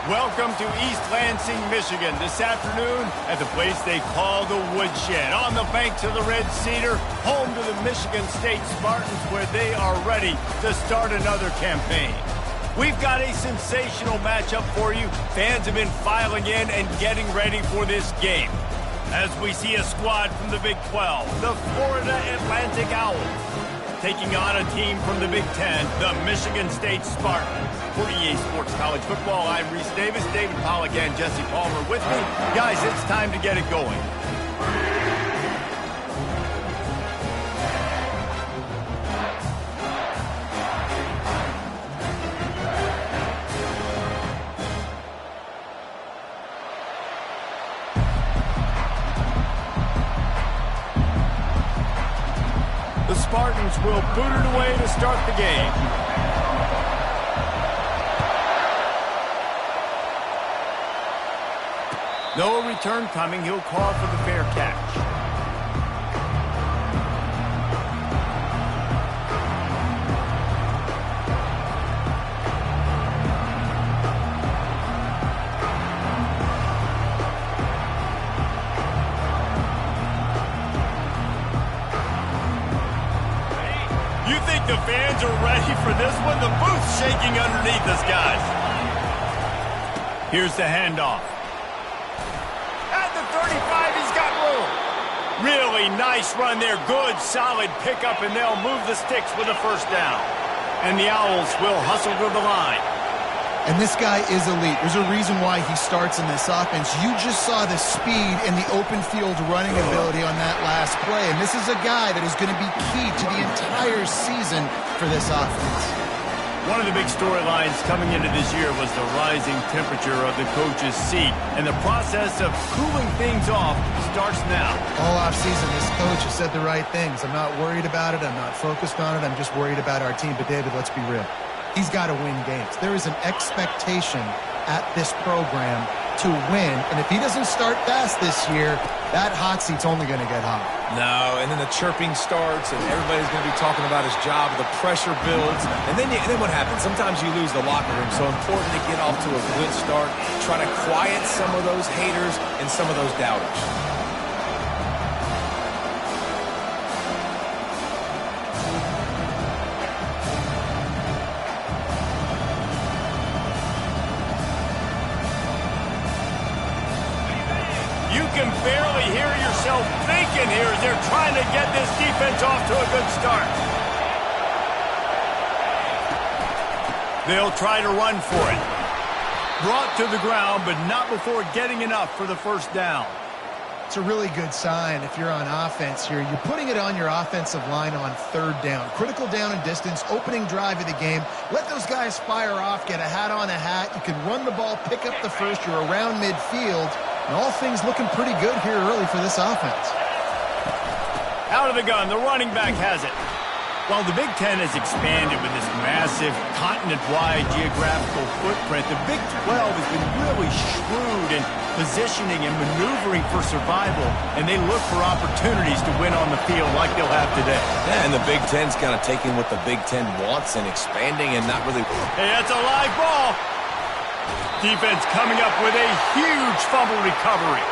Welcome to East Lansing, Michigan, this afternoon at the place they call the Woodshed, on the banks of the Red Cedar, home to the Michigan State Spartans, where they are ready to start another campaign. We've got a sensational matchup for you. Fans have been filing in and getting ready for this game. As we see a squad from the Big 12, the Florida Atlantic Owls, taking on a team from the Big 10, the Michigan State Spartans. For EA Sports College Football, I'm Reese Davis, David Pollack, and Jesse Palmer with me. Guys, it's time to get it going. The Spartans will boot it away to start the game. No return coming. He'll call for the fair catch. You think the fans are ready for this one? The booth's shaking underneath us, guys. Here's the handoff. At the 35, he's got room. Really nice run there. Good, solid pickup, and they'll move the sticks with a first down. And the Owls will hustle to the line. And this guy is elite. There's a reason why he starts in this offense. You just saw the speed and the open field running ability on that last play. And this is a guy that is going to be key to the entire season for this offense. One of the big storylines coming into this year was the rising temperature of the coach's seat. And the process of cooling things off starts now. All offseason, this coach has said the right things. I'm not worried about it. I'm not focused on it. I'm just worried about our team. But, David, let's be real. He's got to win games. There is an expectation at this program to win. And if he doesn't start fast this year, that hot seat's only going to get hot. No, and then the chirping starts, and everybody's going to be talking about his job. The pressure builds. And then what happens? Sometimes you lose the locker room. So important to get off to a good start. Try to quiet some of those haters and some of those doubters. You can barely hear yourself thinking here as they're trying to get this defense off to a good start. They'll try to run for it. Brought to the ground, but not before getting enough for the first down. It's a really good sign if you're on offense here. You're putting it on your offensive line on third down. Critical down and distance, opening drive of the game. Let those guys fire off, get a hat on a hat. You can run the ball, pick up the first. You're around midfield. And all things looking pretty good here early for this offense. Out of the gun, the running back has it. While the Big Ten has expanded with this massive, continent-wide geographical footprint, the Big 12 has been really shrewd in positioning and maneuvering for survival, and they look for opportunities to win on the field like they'll have today. Yeah, and the Big Ten's kind of taking what the Big Ten wants and expanding and not really... Hey, that's a live ball. Defense coming up with a huge fumble recovery.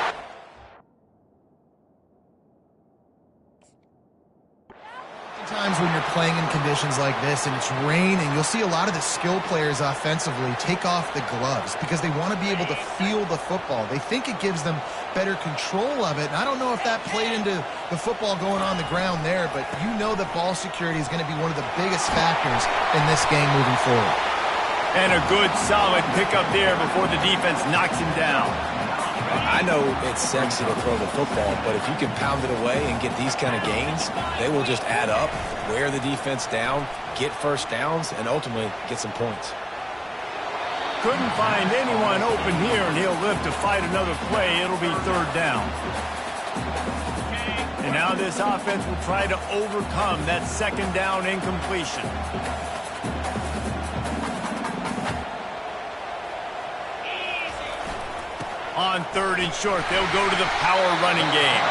Sometimes when you're playing in conditions like this and it's raining, you'll see a lot of the skill players offensively take off the gloves because they want to be able to feel the football. They think it gives them better control of it. And I don't know if that played into the football going on the ground there, but you know that ball security is going to be one of the biggest factors in this game moving forward. And a good, solid pickup there before the defense knocks him down. I know it's sexy to throw the football, but if you can pound it away and get these kind of gains, they will just add up, wear the defense down, get first downs, and ultimately get some points. Couldn't find anyone open here, and he'll live to fight another play. It'll be third down. And now this offense will try to overcome that second down incompletion. On third and short, they'll go to the power running game.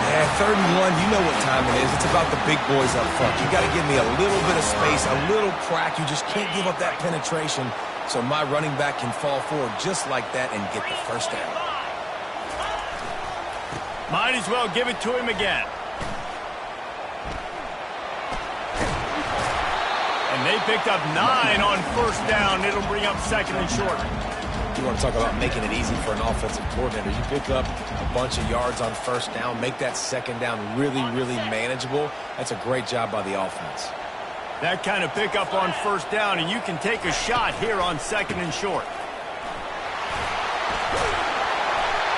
Yeah, third and one, you know what time it is. It's about the big boys up front. You got to give me a little bit of space, a little crack. You just can't give up that penetration. So my running back can fall forward just like that and get the first down. Might as well give it to him again. And they picked up 9 on first down. It'll bring up second and short. You want to talk about making it easy for an offensive coordinator. You pick up a bunch of yards on first down, make that second down really, really manageable. That's a great job by the offense. That kind of pickup on first down, and you can take a shot here on second and short.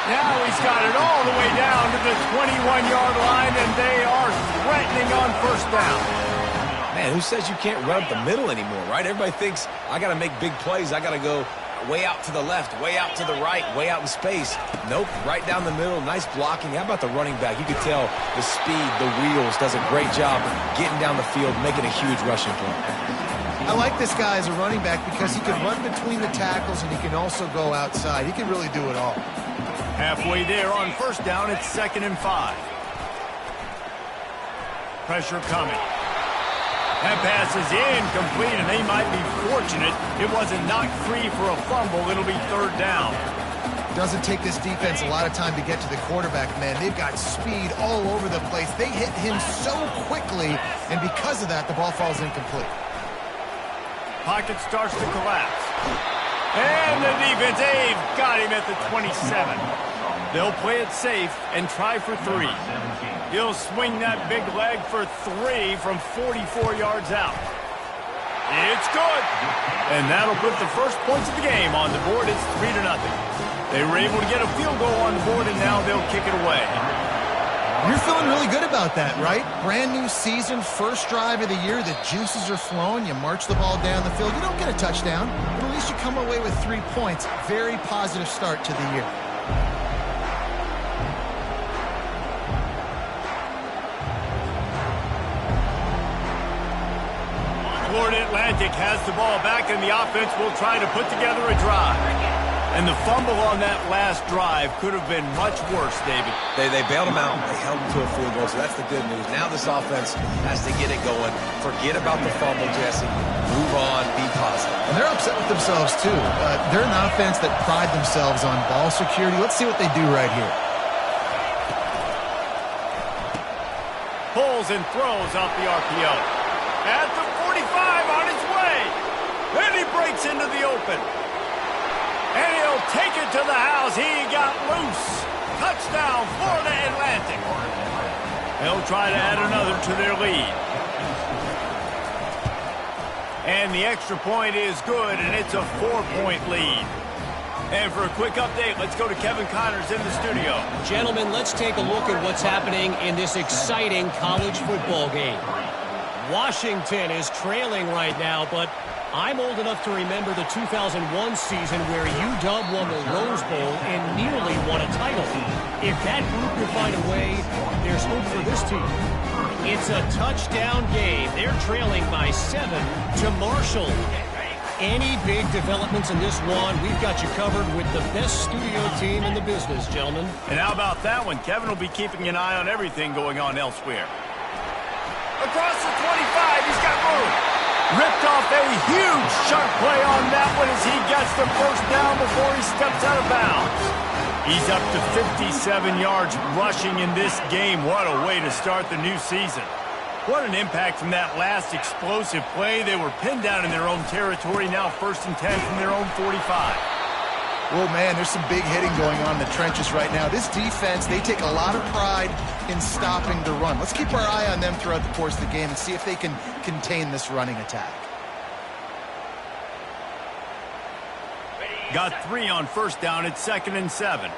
Now he's got it all the way down to the 21-yard line, and they are threatening on first down. Man, who says you can't run up the middle anymore, right? Everybody thinks, I got to make big plays. I got to go way out to the left, way out to the right, way out in space. Nope, right down the middle, nice blocking. How about the running back? You could tell the speed, the wheels, does a great job getting down the field, making a huge rushing play. I like this guy as a running back because he can run between the tackles and he can also go outside. He can really do it all. Halfway there on first down, it's 2nd and 5. Pressure coming. That pass is incomplete, and they might be fortunate it wasn't knocked free for a fumble. It'll be 3rd down. Doesn't take this defense a lot of time to get to the quarterback, man. They've got speed all over the place. They hit him so quickly, and because of that, the ball falls incomplete. Pocket starts to collapse. And the defense, they've got him at the 27. They'll play it safe and try for 3. He'll swing that big leg for 3 from 44 yards out. It's good. And that'll put the first points of the game on the board. It's 3-0. They were able to get a field goal on the board, and now they'll kick it away. You're feeling really good about that, right? Brand new season, first drive of the year. The juices are flowing. You march the ball down the field. You don't get a touchdown, but at least you come away with 3 points. Very positive start to the year. Florida Atlantic has the ball back, and the offense will try to put together a drive. And the fumble on that last drive could have been much worse, David. They bailed him out. They held him to a field goal, so that's the good news. Now this offense has to get it going. Forget about the fumble, Jesse. Move on. Be positive. And they're upset with themselves, too. They're an offense that pride themselves on ball security. Let's see what they do right here. Pulls and throws off the RPO. At the 45, on his way. Then he breaks into the open. And he'll take it to the house. He got loose. Touchdown, Florida Atlantic. They'll try to add another to their lead. And the extra point is good, and it's a 4-point lead. And for a quick update, let's go to Kevin Connors in the studio. Gentlemen, let's take a look at what's happening in this exciting college football game. Washington is trailing right now, but I'm old enough to remember the 2001 season where UW won the Rose Bowl and nearly won a title. If that group can find a way, there's hope for this team. It's a touchdown game. They're trailing by 7 to Marshall. Any big developments in this one, we've got you covered with the best studio team in the business, gentlemen. And how about that one? Kevin will be keeping an eye on everything going on elsewhere. Across the 25, he's got room. Ripped off a huge sharp play on that one as he gets the first down before he steps out of bounds. He's up to 57 yards rushing in this game. What a way to start the new season. What an impact from that last explosive play. They were pinned down in their own territory, now 1st and 10 from their own 45. Well, man, there's some big hitting going on in the trenches right now. This defense, they take a lot of pride in stopping the run. Let's keep our eye on them throughout the course of the game and see if they can contain this running attack. Got 3 on first down at 2nd and 7.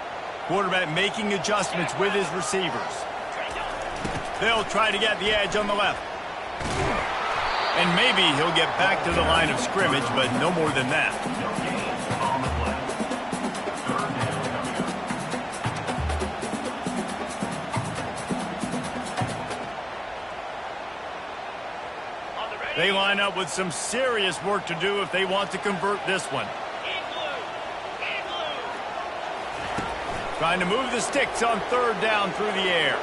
Quarterback making adjustments with his receivers. They'll try to get the edge on the left. And maybe he'll get back to the line of scrimmage, but no more than that. They line up with some serious work to do if they want to convert this one. Trying to move the sticks on 3rd down through the air.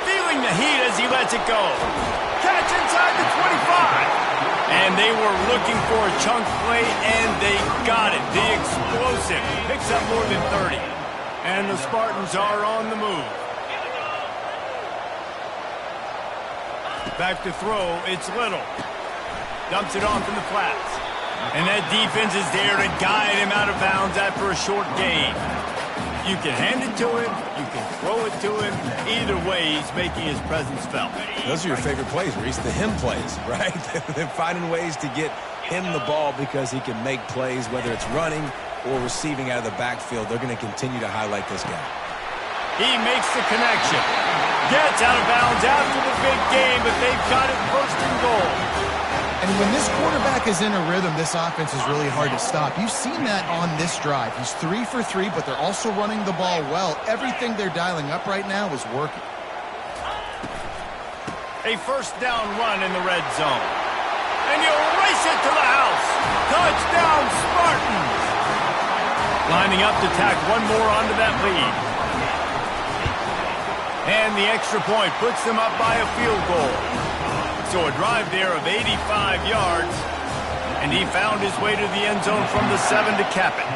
Feeling the heat as he lets it go. Catch inside the 25. And they were looking for a chunk play, and they got it. The explosive picks up more than 30. And the Spartans are on the move. Back to throw, it's Little. Dumps it off in the flats. And that defense is there to guide him out of bounds after a short gain. You can hand it to him, you can throw it to him. Either way, he's making his presence felt. Those are your favorite plays, Reese, the him plays, right? They're finding ways to get him the ball because he can make plays, whether it's running or receiving out of the backfield. They're going to continue to highlight this guy. He makes the connection. Gets out of bounds after the big game, but they've got it first and goal. And when this quarterback is in a rhythm, this offense is really hard to stop. You've seen that on this drive. He's 3 for 3, but they're also running the ball well. Everything they're dialing up right now is working. A first down run in the red zone. And he'll race it to the house. Touchdown, Spartans! Lining up to tack one more onto that lead. And the extra point puts them up by a field goal. So a drive there of 85 yards, and he found his way to the end zone from the 7 to cap it.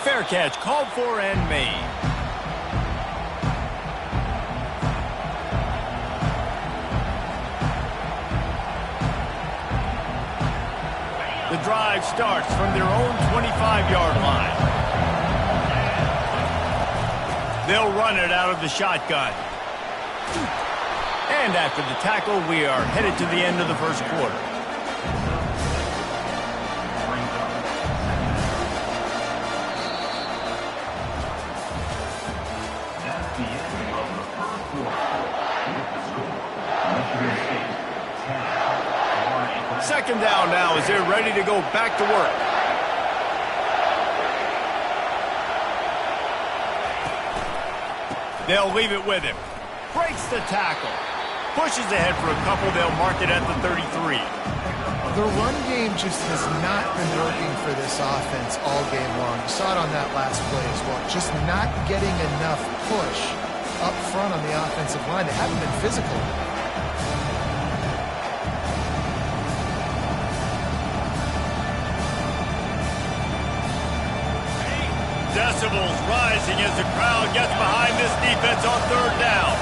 Fair catch called for and made. The drive starts from their own 25-yard line. They'll run it out of the shotgun. And after the tackle, we are headed to the end of the first quarter. Second down now as they're ready to go back to work. They'll leave it with him. Breaks the tackle. Pushes ahead for a couple. They'll mark it at the 33. The run game just has not been working for this offense all game long. You saw it on that last play as well. Just not getting enough push up front on the offensive line. They haven't been physical. Decibels rising as the crowd gets behind this defense on third down.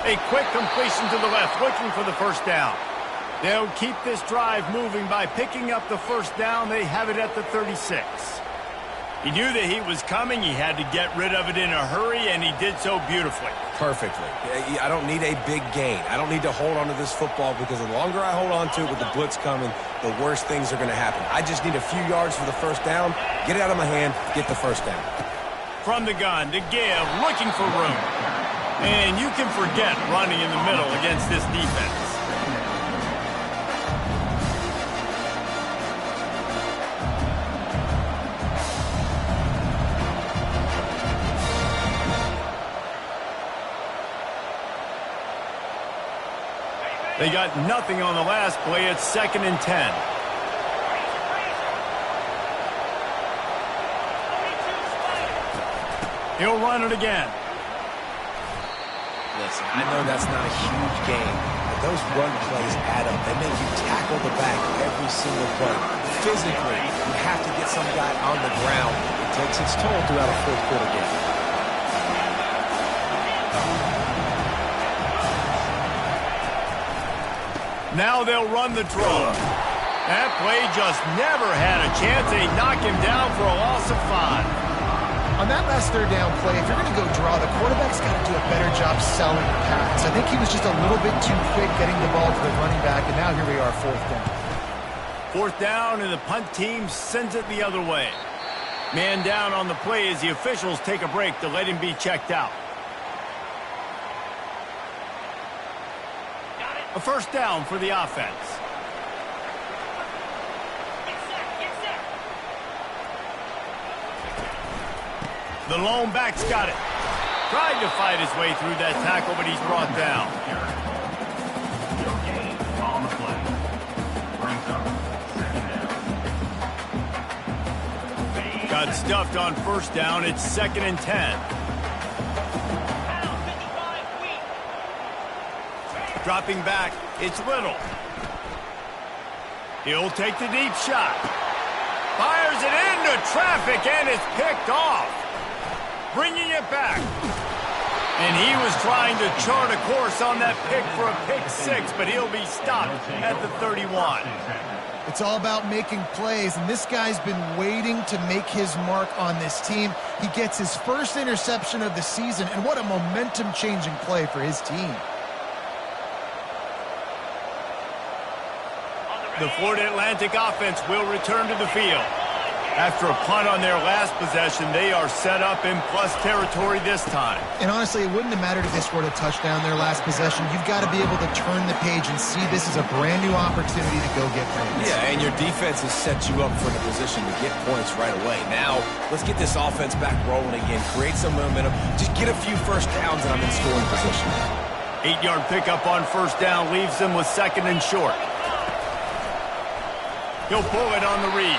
A quick completion to the left, looking for the first down. They'll keep this drive moving by picking up the first down. They have it at the 36. He knew the heat was coming. He had to get rid of it in a hurry, and he did so beautifully. Perfectly. I don't need a big gain. I don't need to hold on to this football because the longer I hold on to it with the blitz coming, the worse things are going to happen. I just need a few yards for the first down, get it out of my hand, get the first down. From the gun to give, looking for room. And you can forget running in the middle against this defense. They got nothing on the last play. It's 2nd and 10. He'll run it again. Listen, I know that's not a huge game, but those run plays add up. They make you tackle the back every single play. Physically, you have to get some guy on the ground. It takes its toll throughout a fourth quarter game. Now they'll run the draw. That play just never had a chance. They knock him down for a loss of 5. On that last third down play, if you're going to go draw, the quarterback's got to do a better job selling the pass. I think he was just a little bit too quick getting the ball to the running back, and now here we are, 4th down. 4th down, and the punt team sends it the other way. Man down on the play as the officials take a break to let him be checked out. A first down for the offense. The lone back's got it. Tried to fight his way through that tackle, but he's brought down. Got stuffed on first down. It's 2nd and 10. Dropping back, it's Little. He'll take the deep shot. Fires it into traffic, and it's picked off. Bringing it back. And he was trying to chart a course on that pick for a pick 6, but he'll be stopped at the 31. It's all about making plays, and this guy's been waiting to make his mark on this team. He gets his first interception of the season, and what a momentum-changing play for his team. The Florida Atlantic offense will return to the field. After a punt on their last possession, they are set up in plus territory this time. And honestly, it wouldn't have mattered if they scored a touchdown their last possession. You've got to be able to turn the page and see this as a brand new opportunity to go get points. Yeah, and your defense has set you up for the position to get points right away. Now, let's get this offense back rolling again, create some momentum, just get a few first downs, and I'm in scoring position. 8-yard pickup on first down leaves them with 2nd and short. He'll pull it on the read.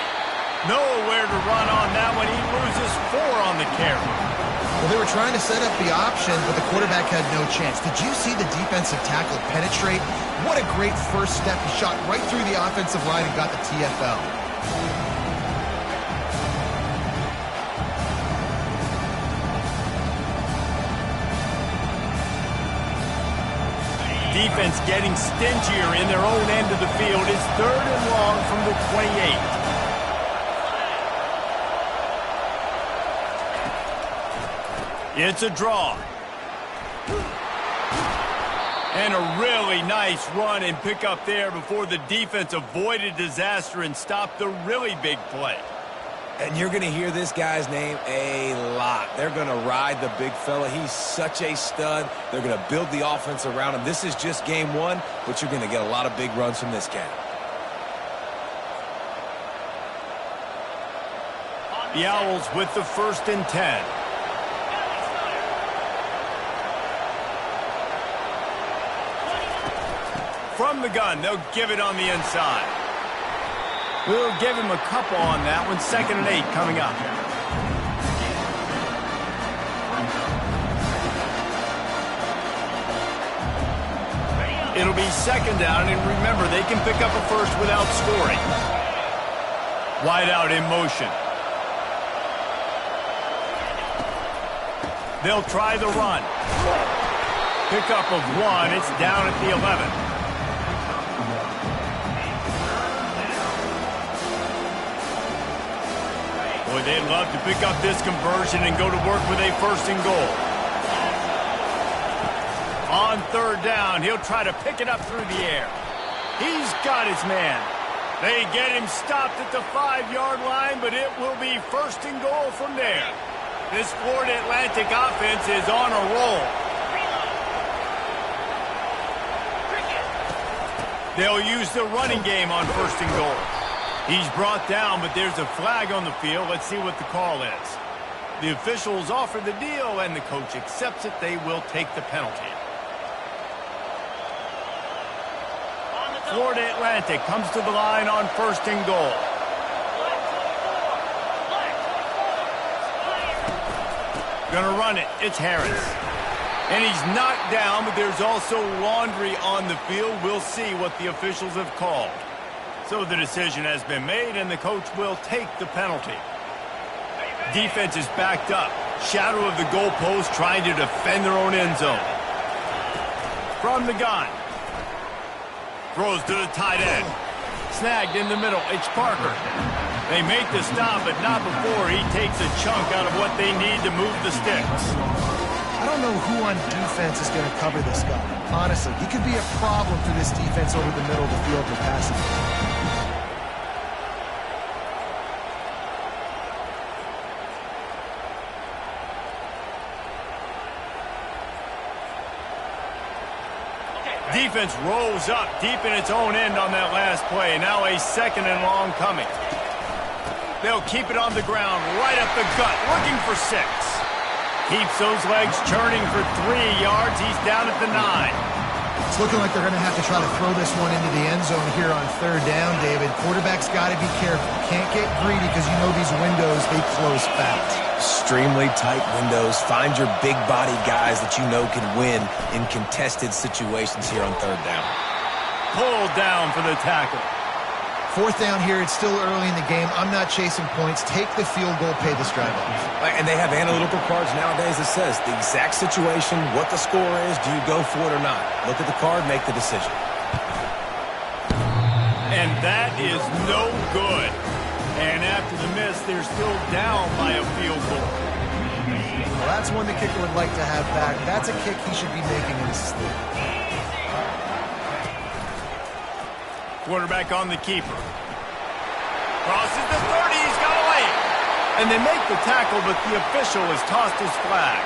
Nowhere to run on that one. He loses 4 on the carry. Well, they were trying to set up the option, but the quarterback had no chance. Did you see the defensive tackle penetrate? What a great first step. He shot right through the offensive line and got the TFL. Defense getting stingier in their own end of the field. It's 3rd and long from the 28. It's a draw. And a really nice run and pick up there before the defense avoided disaster and stopped the really big play. And you're going to hear this guy's name a lot. They're going to ride the big fella. He's such a stud. They're going to build the offense around him. This is just game 1, but you're going to get a lot of big runs from this guy. The Owls with the 1st and 10. From the gun, they'll give it on the inside. We'll give him a couple on that one. 2nd and 8 coming up. It'll be 2nd down, and remember, they can pick up a first without scoring. Wide out in motion. They'll try the run. Pickup of 1. It's down at the 11. Boy, they'd love to pick up this conversion and go to work with a 1st and goal. On 3rd down, he'll try to pick it up through the air. He's got his man. They get him stopped at the 5-yard line, but it will be 1st and goal from there. This Florida Atlantic offense is on a roll. They'll use the running game on 1st and goal. He's brought down, but there's a flag on the field. Let's see what the call is. The officials offer the deal, and the coach accepts it. They will take the penalty. Florida Atlantic comes to the line on 1st and goal. Gonna run it. It's Harris. And he's knocked down, but there's also laundry on the field. We'll see what the officials have called. So the decision has been made, and the coach will take the penalty. Defense is backed up. Shadow of the goalpost trying to defend their own end zone. From the gun. Throws to the tight end. Snagged in the middle. It's Parker. They make the stop, but not before he takes a chunk out of what they need to move the sticks. I don't know who on defense is going to cover this guy. Honestly, he could be a problem for this defense over the middle of the field with passing. Defense rolls up deep in its own end on that last play. Now a 2nd and long coming. They'll keep it on the ground right up the gut, looking for 6. Keeps those legs churning for 3 yards. He's down at the 9. It's looking like they're going to have to try to throw this one into the end zone here on third down, David. Quarterback's got to be careful. Can't get greedy because you know these windows, they close fast. Extremely tight windows. Find your big body guys that you know can win in contested situations here on third down. Pulled down for the tackle. Fourth down here, it's still early in the game. I'm not chasing points. Take the field goal, pay this drive off. And they have analytical cards nowadays that says the exact situation, what the score is, do you go for it or not? Look at the card, make the decision. And that is no good. And after the miss, they're still down by a field goal. Well, that's one the kicker would like to have back. That's a kick he should be making in his sleep. Quarterback on the keeper. Crosses the 30. He's got away. And they make the tackle, but the official has tossed his flag.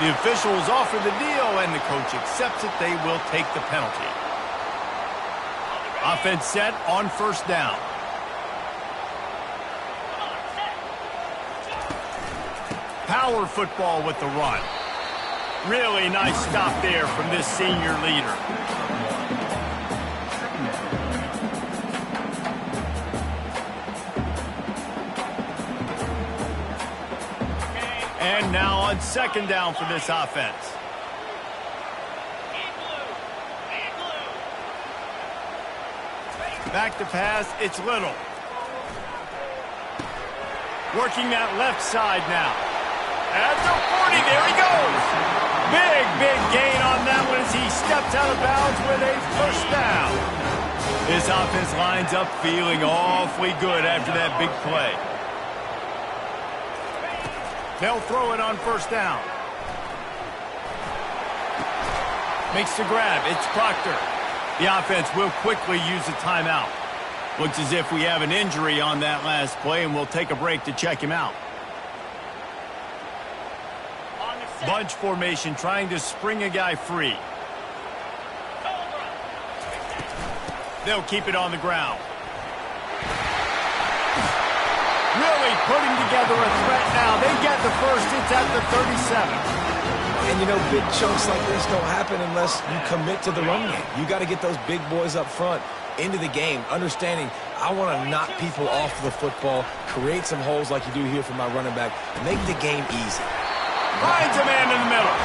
The official has offered the deal, and the coach accepts it. They will take the penalty. Offense set on first down. Power football with the run. Really nice stop there from this senior leader. And now on second down for this offense. Back to pass, it's Little. Working that left side now. At the 40, there he goes. Big gain on that one as he steps out of bounds with a first down. This offense lines up feeling awfully good after that big play. They'll throw it on first down. Makes the grab. It's Proctor. The offense will quickly use a timeout. Looks as if we have an injury on that last play, and we'll take a break to check him out. Bunch formation trying to spring a guy free. They'll keep it on the ground. Really putting together a threat now. They get the first. It's at the 37. And, you know, big chunks like this don't happen unless you commit to the run game. You got to get those big boys up front into the game, understanding I want to knock people off the football, create some holes like you do here for my running back, make the game easy. Finds a man in the middle.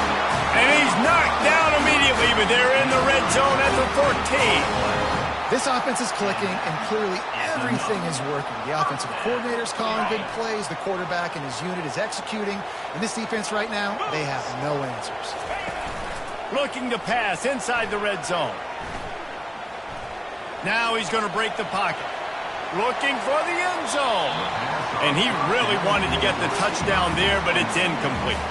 And he's knocked down immediately, but they're in the red zone at the 14. This offense is clicking, and clearly everything is working. The offensive coordinator's calling good plays. The quarterback and his unit is executing. And this defense right now, they have no answers. Looking to pass inside the red zone. Now he's going to break the pocket. Looking for the end zone. And he really wanted to get the touchdown there, but it's incomplete.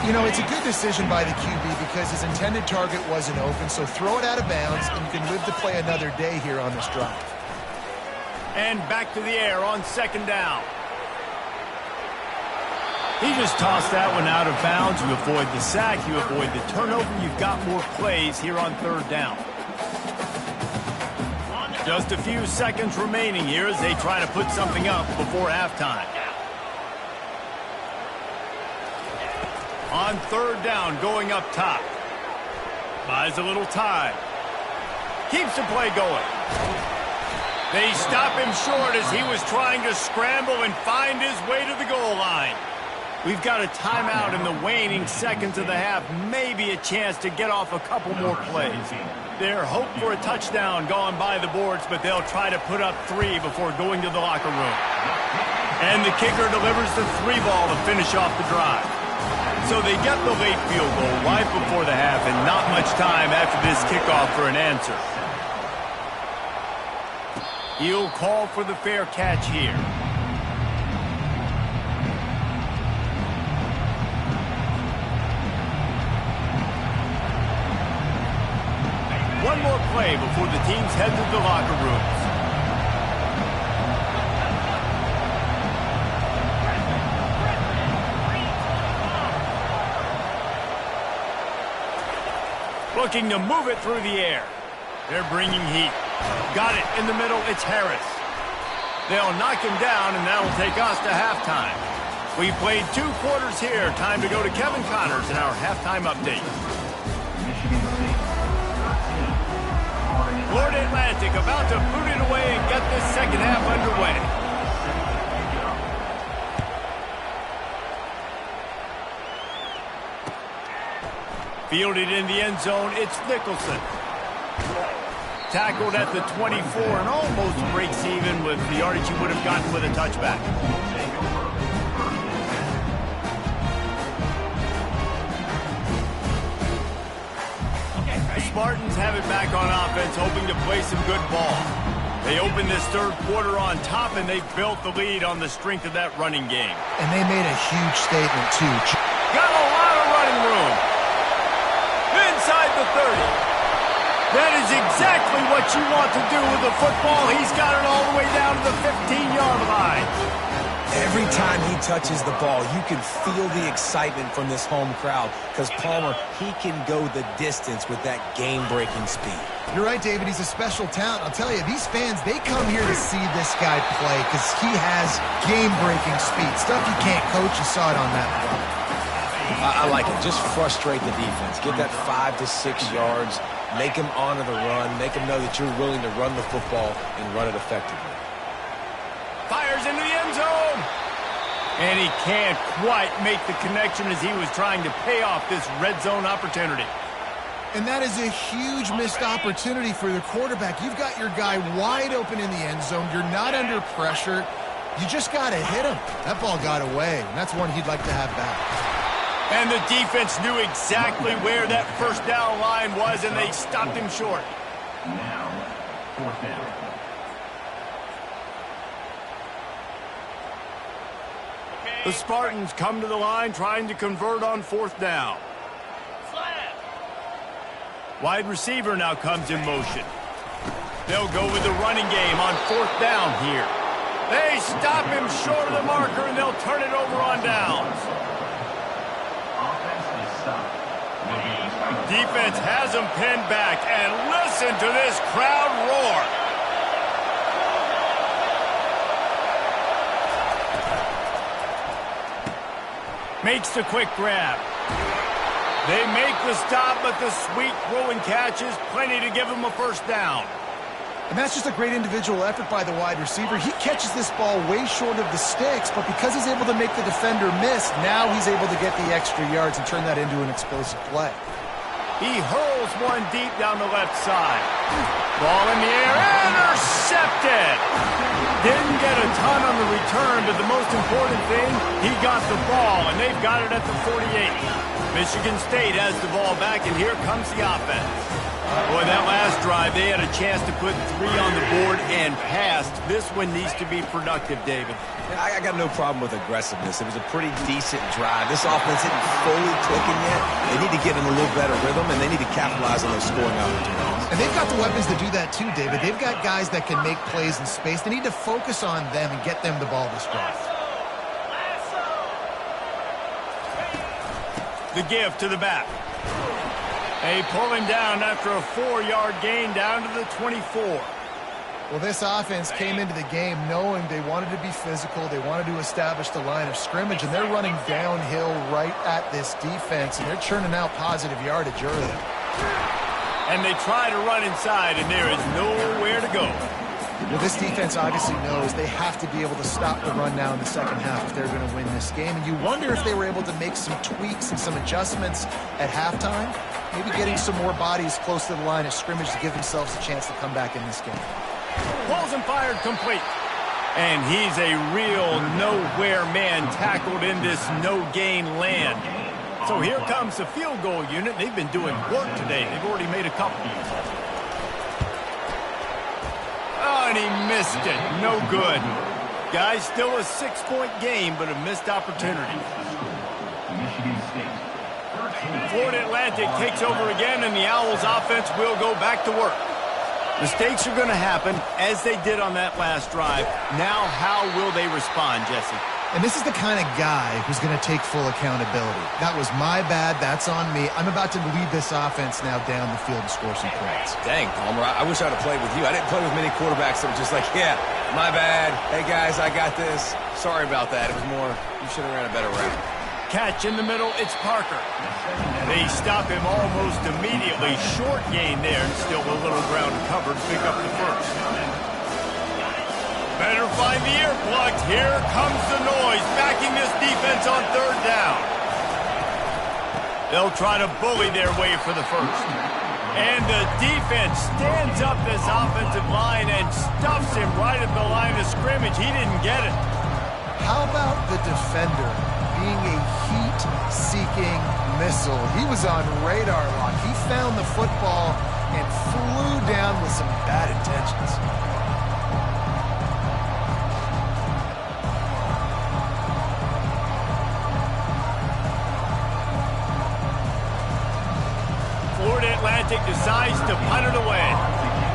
You know, it's a good decision by the QB because his intended target wasn't open, so throw it out of bounds, and you can live to play another day here on this drive. And back to the air on second down. He just tossed that one out of bounds. You avoid the sack, you avoid the turnover. You've got more plays here on third down. Just a few seconds remaining here as they try to put something up before halftime. On third down, going up top. Buys a little time. Keeps the play going. They stop him short as he was trying to scramble and find his way to the goal line. We've got a timeout in the waning seconds of the half. Maybe a chance to get off a couple more plays. Their hope for a touchdown gone by the boards, but they'll try to put up 3 before going to the locker room. And the kicker delivers the 3 ball to finish off the drive. So they get the late field goal right before the half, and not much time after this kickoff for an answer. He'll call for the fair catch here. One more play before the teams head to the locker rooms. Looking to move it through the air. They're bringing heat. Got it in the middle. It's Harris. They'll knock him down, and that'll take us to halftime. We played 2 quarters here. Time to go to Kevin Connors in our halftime update. Florida Atlantic about to boot it away and get this second half underway. Fielded in the end zone, it's Nicholson. Tackled at the 24 and almost breaks even with the yardage he would have gotten with a touchback. The Spartans have it back on offense, hoping to play some good ball. They opened this third quarter on top, and they built the lead on the strength of that running game. And they made a huge statement, too. Got a lot of running room. Inside the 30. That is exactly what you want to do with the football. He's got it all the way down to the 15-yard line. Every time he touches the ball, you can feel the excitement from this home crowd because Palmer, he can go the distance with that game-breaking speed. You're right, David. He's a special talent. I'll tell you, these fans, they come here to see this guy play because he has game-breaking speed. Stuff you can't coach. You saw it on that play. I like it. Just frustrate the defense. Get that 5 to 6 yards. Make them honor the run. Make them know that you're willing to run the football and run it effectively. Fires into the end zone. And he can't quite make the connection as he was trying to pay off this red zone opportunity. And that is a huge missed opportunity for the quarterback. You've got your guy wide open in the end zone. You're not under pressure. You just got to hit him. That ball got away, and that's one he'd like to have back. And the defense knew exactly where that first down line was, and they stopped him short. Now, fourth down. The Spartans come to the line trying to convert on fourth down. Wide receiver now comes in motion. They'll go with the running game on fourth down here. They stop him short of the marker, and they'll turn it over on downs. Defense has them pinned back, and listen to this crowd roar. Makes the quick grab. They make the stop, but the sweet throw and catch is plenty to give them a first down. And that's just a great individual effort by the wide receiver. He catches this ball way short of the sticks, but because he's able to make the defender miss, now he's able to get the extra yards and turn that into an explosive play. He hurls one deep down the left side. Ball in the air, intercepted! Didn't get a ton on the return, but the most important thing, he got the ball, and they've got it at the 48. Michigan State has the ball back, and here comes the offense. Boy, that last drive, they had a chance to put 3 on the board and passed. This one needs to be productive, David. Yeah, I got no problem with aggressiveness. It was a pretty decent drive. This offense isn't fully clicking yet. They need to get in a little better rhythm, and they need to capitalize on those scoring opportunities. And they've got the weapons to do that too, David. They've got guys that can make plays in space. They need to focus on them and get them the ball this drive. The give to the back. They pull him down after a 4-yard gain down to the 24. Well, this offense came into the game knowing they wanted to be physical. They wanted to establish the line of scrimmage, and they're running downhill right at this defense, and they're churning out positive yardage early. And they try to run inside, and there is nowhere to go. Well, this defense obviously knows they have to be able to stop the run now in the second half if they're going to win this game. And you wonder if they were able to make some tweaks and some adjustments at halftime, maybe getting some more bodies close to the line of scrimmage to give themselves a chance to come back in this game. Pulls and fired complete. And he's a real nowhere man tackled in this no-gain land. So here comes the field goal unit. They've been doing work today. They've already made a couple. Oh, and he missed it. No good. Guys, still a 6-point game, but a missed opportunity. Florida Atlantic takes over again, and the Owls offense will go back to work. Mistakes are going to happen, as they did on that last drive. Now, how will they respond, Jesse? And this is the kind of guy who's going to take full accountability. That was my bad. That's on me. I'm about to lead this offense now down the field and score some points. Dang, Palmer, I wish I would have played with you. I didn't play with many quarterbacks that were just like, yeah, my bad. Hey, guys, I got this. Sorry about that. It was more, you should have ran a better route. Catch in the middle, it's Parker. They stop him almost immediately. Short gain there, and still a little ground covered. Pick up the first. Better find the earplugs. Here comes the noise, backing this defense on third down. They'll try to bully their way for the first. And the defense stands up this offensive line and stuffs him right at the line of scrimmage. He didn't get it. How about the defender being a heat-seeking missile? He was on radar lock. He found the football and flew down with some bad intentions. Florida Atlantic decides to punt it away.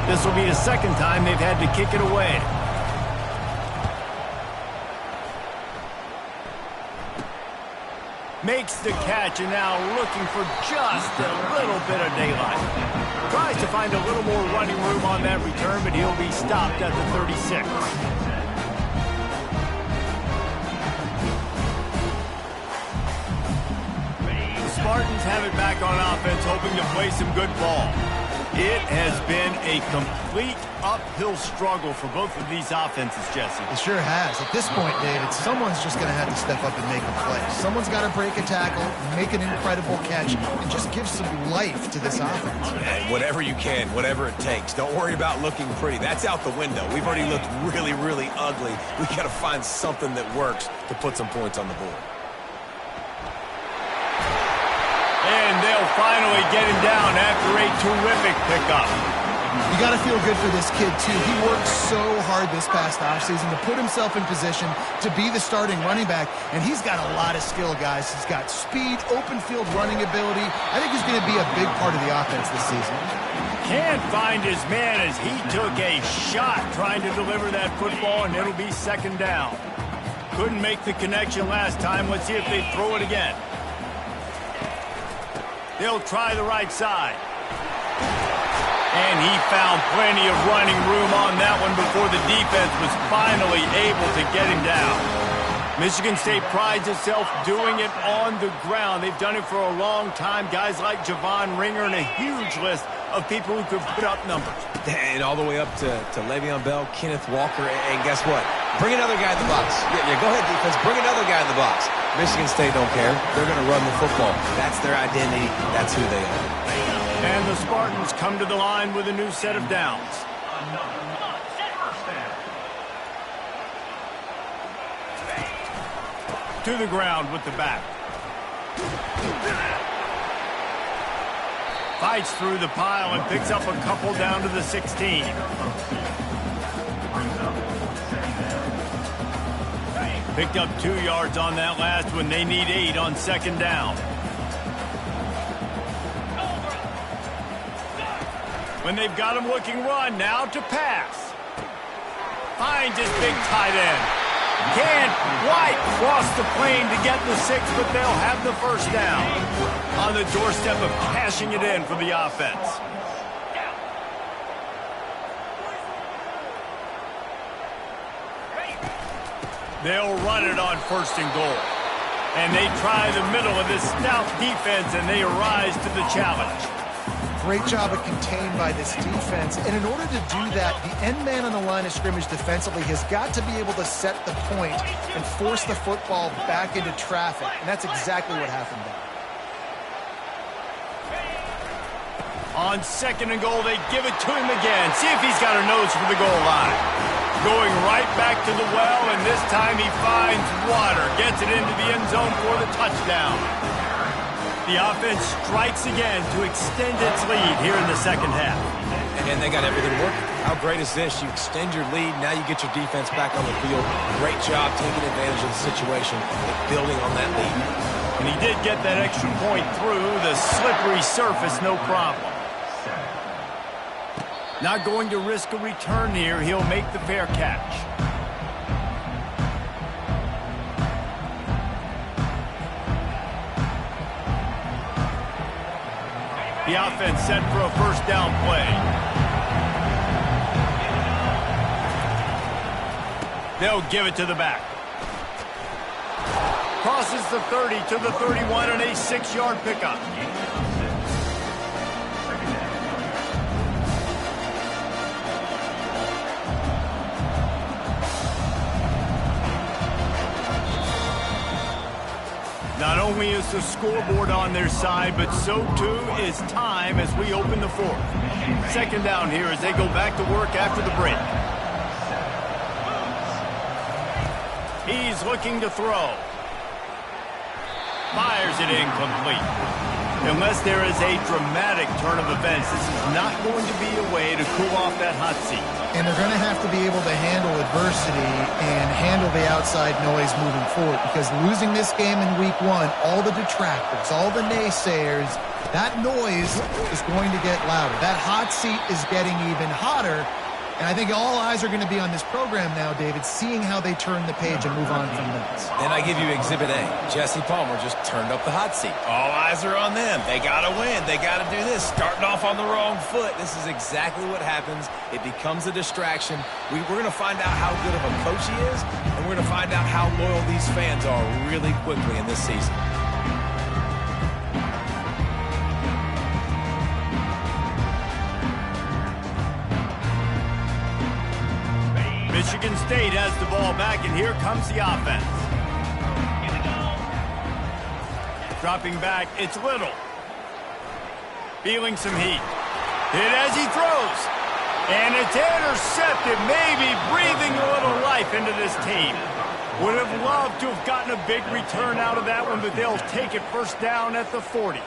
This will be the second time they've had to kick it away. Makes the catch, and now looking for just a little bit of daylight. Tries to find a little more running room on that return, but he'll be stopped at the 36. The Spartans have it back on offense, hoping to play some good ball. It has been a complete uphill struggle for both of these offenses, Jesse. It sure has. At this point, David, someone's just going to have to step up and make a play. Someone's got to break a tackle, make an incredible catch, and just give some life to this offense. And whatever you can, whatever it takes. Don't worry about looking pretty. That's out the window. We've already looked really, really ugly. We got to find something that works to put some points on the board. And they'll finally get him down after a terrific pickup. You got to feel good for this kid, too. He worked so hard this past offseason to put himself in position to be the starting running back, and he's got a lot of skill, guys. He's got speed, open field running ability. I think he's going to be a big part of the offense this season. Can't find his man as he took a shot trying to deliver that football, and it'll be second down. Couldn't make the connection last time. Let's see if they throw it again. They'll try the right side. And he found plenty of running room on that one before the defense was finally able to get him down. Michigan State prides itself doing it on the ground. They've done it for a long time. Guys like Javon Ringer and a huge list of people who could put up numbers. And all the way up to Le'Veon Bell, Kenneth Walker, and guess what? Bring another guy in the box. Yeah, go ahead, defense. Bring another guy in the box. Michigan State don't care. They're going to run the football. That's their identity. That's who they are. And the Spartans come to the line with a new set of downs. To the ground with the back. Fights through the pile and picks up a couple down to the 16. Picked up 2 yards on that last one. They need 8 on second down. When they've got him looking run, now to pass. Finds his big tight end. Can't quite cross the plane to get the 6, but they'll have the first down. On the doorstep of cashing it in for the offense. They'll run it on first and goal. And they try the middle of this stout defense, and they rise to the challenge. Great job of contained by this defense. And in order to do that, the end man on the line of scrimmage defensively has got to be able to set the point and force the football back into traffic. And that's exactly what happened there. On second and goal, they give it to him again. See if he's got a nose for the goal line. Going right back to the well, and this time he finds water. Gets it into the end zone for the touchdown. The offense strikes again to extend its lead here in the second half. And they got everything working. How great is this? You extend your lead, now you get your defense back on the field. Great job taking advantage of the situation and building on that lead. And he did get that extra point through the slippery surface, no problem. Not going to risk a return here. He'll make the fair catch. The offense set for a first down play. They'll give it to the back. Cross crosses the 30 to the 31 and a 6-yard pickup. Not only is the scoreboard on their side, but so too is time as we open the fourth. Second down here as they go back to work after the break. He's looking to throw. Fires it incomplete. Unless there is a dramatic turn of events, this is not going to be a way to cool off that hot seat. And they're going to have to be able to handle adversity and handle the outside noise moving forward, because losing this game in week 1, all the detractors, all the naysayers, that noise is going to get louder. That hot seat is getting even hotter. And I think all eyes are going to be on this program now, David, seeing how they turn the page and move on from this. Then I give you Exhibit A. Jesse Palmer just turned up the hot seat. All eyes are on them. They got to win. They got to do this. Starting off on the wrong foot. This is exactly what happens. It becomes a distraction. We're going to find out how good of a coach he is, and we're going to find out how loyal these fans are really quickly in this season. Michigan State has the ball back, and here comes the offense. Dropping back, it's Little. Feeling some heat. Hit as he throws. And it's intercepted, maybe breathing a little life into this team. Would have loved to have gotten a big return out of that one, but they'll take it first down at the 40.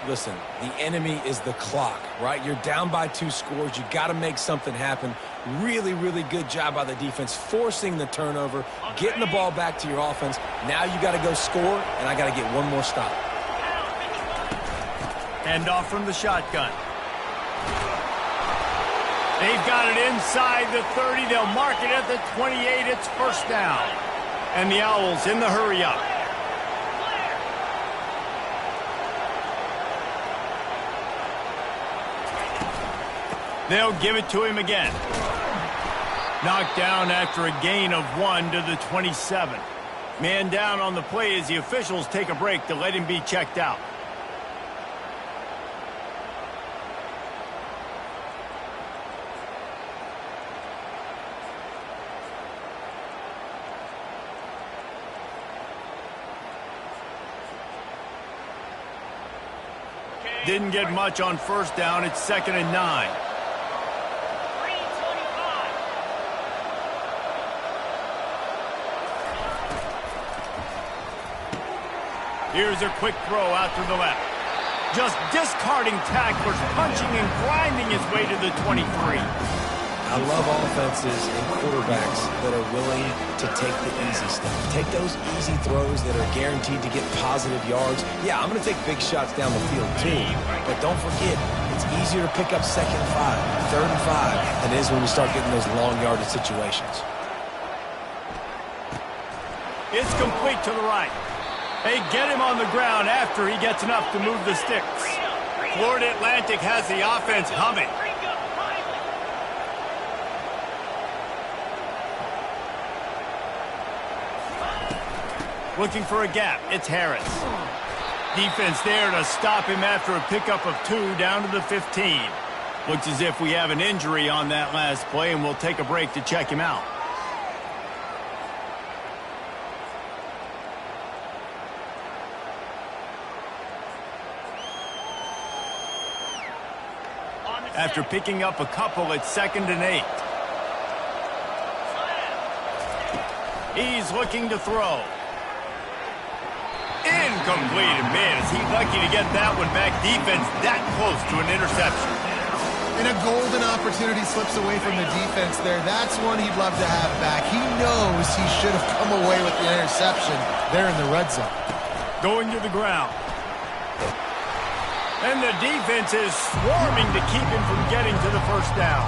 Listen, the enemy is the clock, right? You're down by 2 scores. You got to make something happen. Really, really good job by the defense, forcing the turnover, getting the ball back to your offense. Now you got to go score, and I got to get one more stop. Hand off from the shotgun. They've got it inside the 30. They'll mark it at the 28. It's first down. And the Owls in the hurry up. They'll give it to him again. Knocked down after a gain of 1 to the 27. Man down on the play as the officials take a break to let him be checked out. Didn't get much on first down. It's 2nd and 9. Here's a quick throw out to the left. Just discarding tacklers, punching and grinding his way to the 23. I love offenses and quarterbacks that are willing to take the easy stuff. Take those easy throws that are guaranteed to get positive yards. Yeah, I'm going to take big shots down the field too. But don't forget, it's easier to pick up 2nd and 5, 3rd and 5 than it is when we start getting those long yardage situations. It's complete to the right. They get him on the ground after he gets enough to move the sticks. Florida Atlantic has the offense humming. Looking for a gap. It's Harris. Defense there to stop him after a pickup of 2 down to the 15. Looks as if we have an injury on that last play, and we'll take a break to check him out. After picking up a couple, it's 2nd and 8. He's looking to throw. Incomplete. And man, is he lucky to get that one back. Defense that close to an interception. And a golden opportunity slips away from the defense there. That's one he'd love to have back. He knows he should have come away with the interception there in the red zone. Going to the ground. And the defense is swarming to keep him from getting to the first down.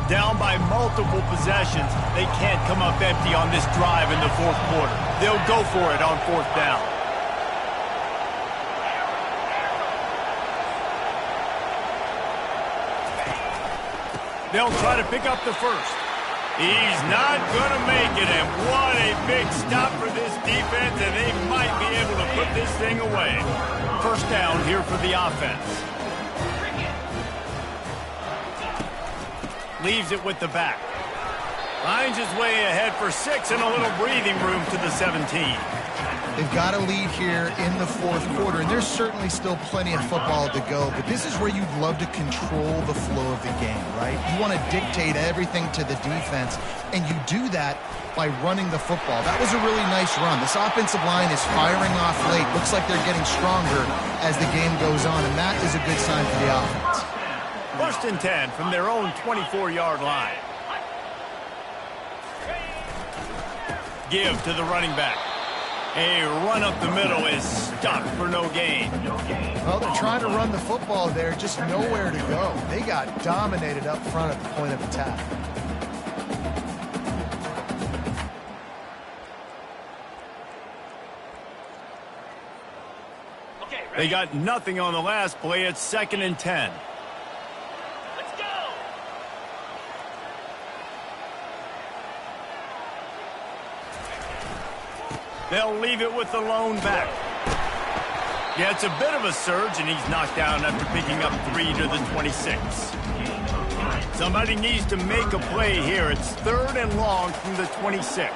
Down by multiple multiple possessions. They can't come up empty on this drive in the fourth quarter. They'll go for it on fourth down. They'll try to pick up the first. He's not going to make it, and what a big stop for this defense, and they might be able to put this thing away. First down here for the offense. Leaves it with the back. Finds his way ahead for 6 and a little breathing room to the 17. They've got a lead here in the fourth quarter, and there's certainly still plenty of football to go, but this is where you'd love to control the flow of the game, right? You want to dictate everything to the defense, and you do that by running the football. That was a really nice run. This offensive line is firing off late. Looks like they're getting stronger as the game goes on, and that is a good sign for the offense. First and 10 from their own 24-yard line. Give to the running back. A run up the middle is stopped for no gain. Well, they're trying to run the football there, just nowhere to go. They got dominated up front at the point of attack. They got nothing on the last play. It's 2nd and 10. They'll leave it with the lone back. Yeah, it's a bit of a surge, and he's knocked down after picking up 3 to the 26. Somebody needs to make a play here. It's 3rd and long from the 26.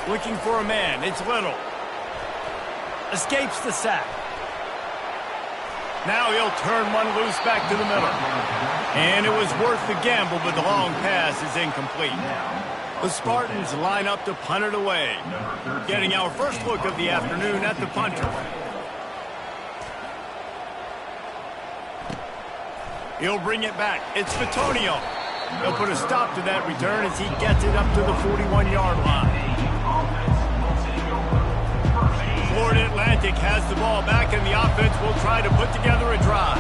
Looking for a man. It's Little. Escapes the sack. Now he'll turn one loose back to the middle. And it was worth the gamble, but the long pass is incomplete. The Spartans line up to punt it away. Getting our first look of the afternoon at the punter. He'll bring it back. It's Vitonio. He'll put a stop to that return as he gets it up to the 41-yard line. Florida Atlantic has the ball back, and the offense will try to put together a drive.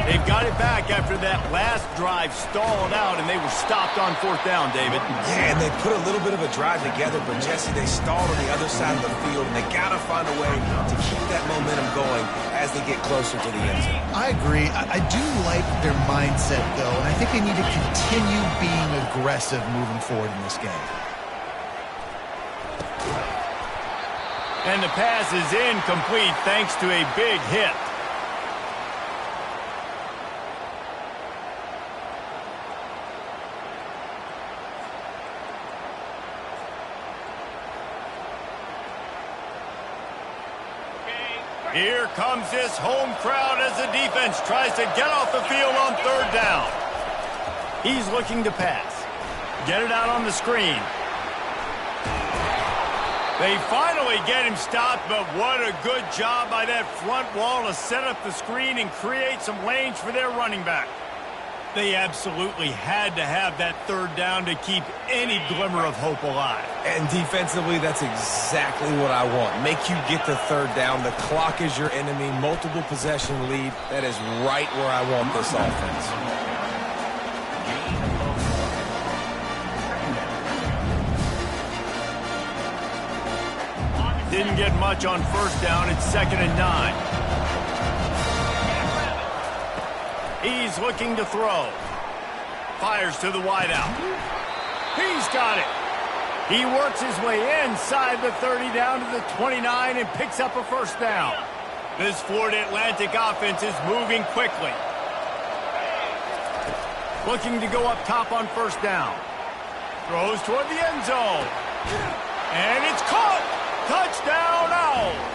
They've got it back after that last drive stalled out, and they were stopped on fourth down, David. Yeah, and they put a little bit of a drive together, but, Jesse, they stalled on the other side of the field, and they got to find a way to keep that momentum going as they get closer to the end zone. I agree. I do like their mindset, though, and I think they need to continue being aggressive moving forward in this game. And the pass is incomplete thanks to a big hit. Here comes this home crowd as the defense tries to get off the field on third down. He's looking to pass. Get it out on the screen. They finally get him stopped, but what a good job by that front wall to set up the screen and create some lanes for their running back. They absolutely had to have that third down to keep any glimmer of hope alive. And defensively, that's exactly what I want. Make you get the third down. The clock is your enemy. Multiple possession lead. That is right where I want this offense. Didn't get much on first down. It's 2nd and 9. He's looking to throw. Fires to the wideout. He's got it. He works his way inside the 30 down to the 29 and picks up a first down. This Florida Atlantic offense is moving quickly. Looking to go up top on first down. Throws toward the end zone. And it's caught. Touchdown Owls.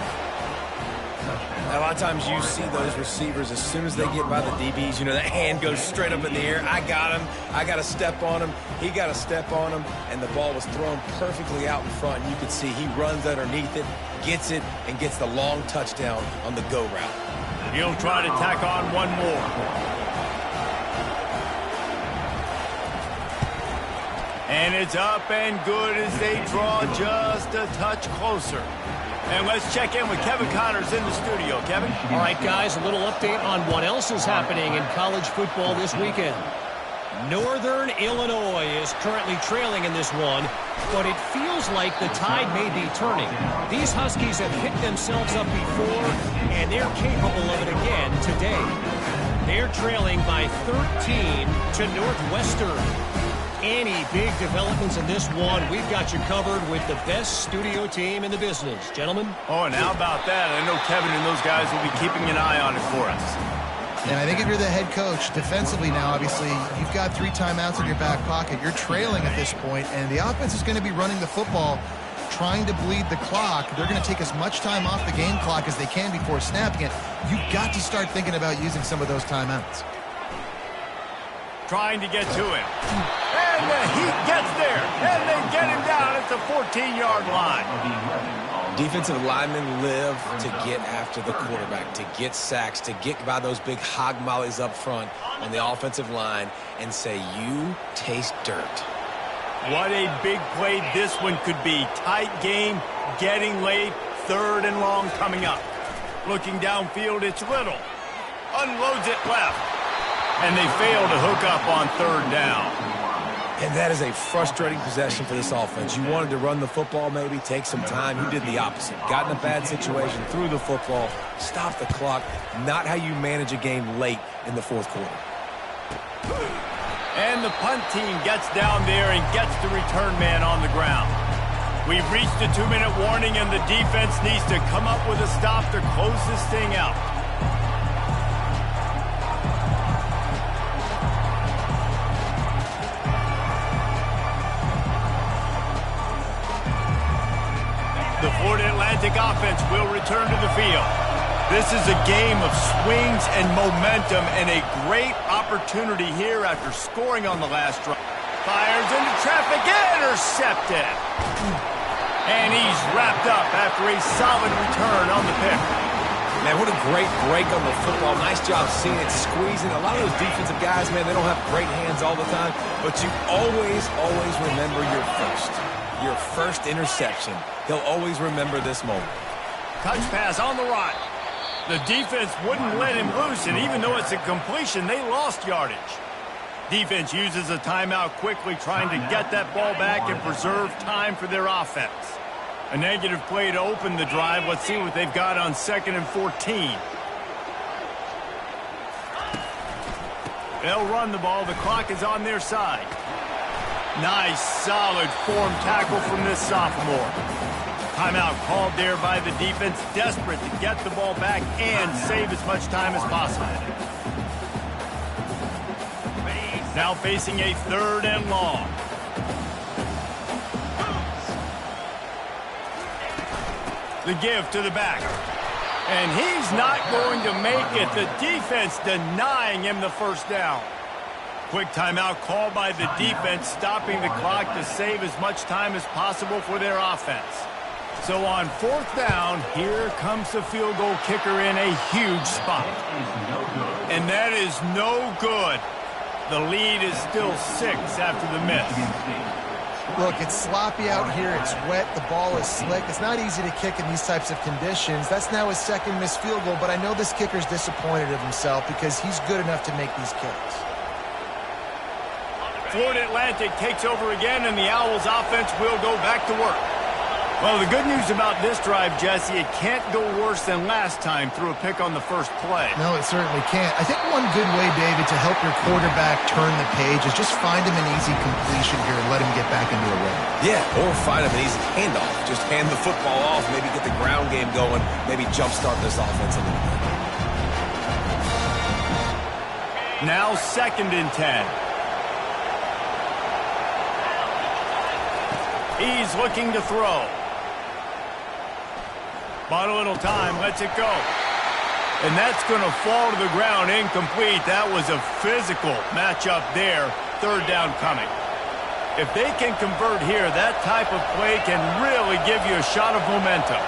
A lot of times you see those receivers, as soon as they get by the DBs, you know, that hand goes straight up in the air. I got him. I got to step on him. He got to step on him. And the ball was thrown perfectly out in front. You could see he runs underneath it, gets it, and gets the long touchdown on the go route. He'll try to tack on one more. And it's up and good as they draw just a touch closer. And let's check in with Kevin Connors in the studio. Kevin? All right, guys, a little update on what else is happening in college football this weekend. Northern Illinois is currently trailing in this one, but it feels like the tide may be turning. These Huskies have picked themselves up before, and they're capable of it again today. They're trailing by 13 to Northwestern. Any big developments in this one, we've got you covered with the best studio team in the business. Gentlemen? Oh, and how about that? I know Kevin and those guys will be keeping an eye on it for us. And I think if you're the head coach, defensively now, obviously, you've got 3 timeouts in your back pocket. You're trailing at this point, and the offense is going to be running the football, trying to bleed the clock. They're going to take as much time off the game clock as they can before snapping it. You've got to start thinking about using some of those timeouts. Trying to get to him. And the Heat gets there. And they get him down at the 14-yard line. Defensive linemen live to get after the quarterback, to get sacks, to get by those big hog mollies up front on the offensive line and say, you taste dirt. What a big play this one could be. Tight game, getting late, 3rd and long coming up. Looking downfield, it's Little. Unloads it left. And they fail to hook up on 3rd down. And that is a frustrating possession for this offense. You wanted to run the football, maybe take some time. You did the opposite. Got in a bad situation, threw the football, stopped the clock. Not how you manage a game late in the 4th quarter. And the punt team gets down there and gets the return man on the ground. We've reached a 2-minute warning, and the defense needs to come up with a stop to close this thing out. The Florida Atlantic offense will return to the field. This is a game of swings and momentum, and a great opportunity here after scoring on the last drive. Fires into traffic, intercepted. And he's wrapped up after a solid return on the pick. Man, what a great break on the football. Nice job seeing it, squeezing. A lot of those defensive guys, man, they don't have great hands all the time, but you always remember your first interception. He'll always remember this moment. Touch pass on the right. The defense wouldn't let him loose, and even though it's a completion, they lost yardage. Defense uses a timeout quickly, trying to get that ball back and preserve time for their offense. A negative play to open the drive. Let's see what they've got on 2nd and 14. They'll run the ball. The clock is on their side. Nice, solid form tackle from this sophomore. Timeout called there by the defense, desperate to get the ball back and save as much time as possible. Now facing a 3rd and long. The give to the back. And he's not going to make it. The defense denying him the 1st down. Quick timeout called by the defense, stopping the clock to save as much time as possible for their offense. So on 4th down, here comes the field goal kicker in a huge spot. And that is no good. The lead is still 6 after the miss. Look, it's sloppy out here. It's wet. The ball is slick. It's not easy to kick in these types of conditions. That's now his 2nd missed field goal, but I know this kicker's disappointed of himself because he's good enough to make these kicks. Florida Atlantic takes over again, and the Owls offense will go back to work. Well, the good news about this drive, Jesse, it can't go worse than last time through a pick on the 1st play. No, it certainly can't. I think one good way, David, to help your quarterback turn the page is just find him an easy completion here and let him get back into a rhythm. Yeah, or find him an easy handoff. Just hand the football off, maybe get the ground game going, maybe jumpstart this offense a little bit. Now 2nd and 10. He's looking to throw. Bought a little time, lets it go. And that's going to fall to the ground, incomplete. That was a physical matchup there. 3rd down coming. If they can convert here, that type of play can really give you a shot of momentum.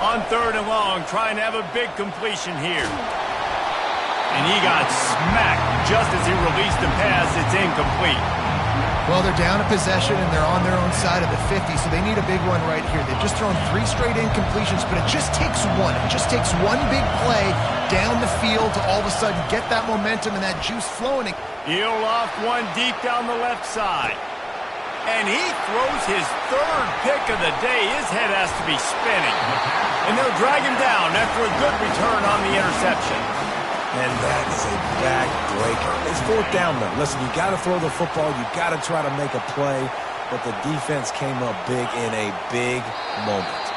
On 3rd and long, trying to have a big completion here. And he got smacked just as he released the pass. It's incomplete. Well, they're down a possession, and they're on their own side of the 50, so they need a big one right here. They've just thrown 3 straight incompletions, but it just takes one. It just takes one big play, down the field to all of a sudden get that momentum and that juice flowing. He'll loft one deep down the left side. And he throws his third pick of the day. His head has to be spinning. And they'll drag him down after a good return on the interception. And that is a back-breaker. It's fourth down, though. Listen, you got to throw the football. You got to try to make a play. But the defense came up big in a big moment.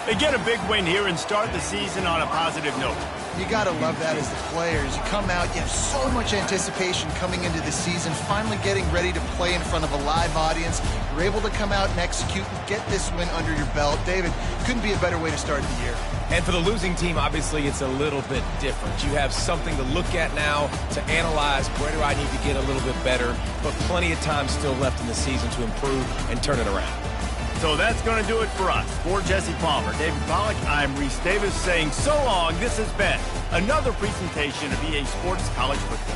They get a big win here and start the season on a positive note. You got to love that as the players. You come out, you have so much anticipation coming into the season, finally getting ready to play in front of a live audience. You're able to come out and execute and get this win under your belt. David, couldn't be a better way to start the year. And for the losing team, obviously, it's a little bit different. You have something to look at now, to analyze where do I need to get a little bit better, but plenty of time still left in the season to improve and turn it around. So that's going to do it for us. For Jesse Palmer, David Pollack, I'm Reese Davis saying so long. This has been another presentation of EA Sports College Football.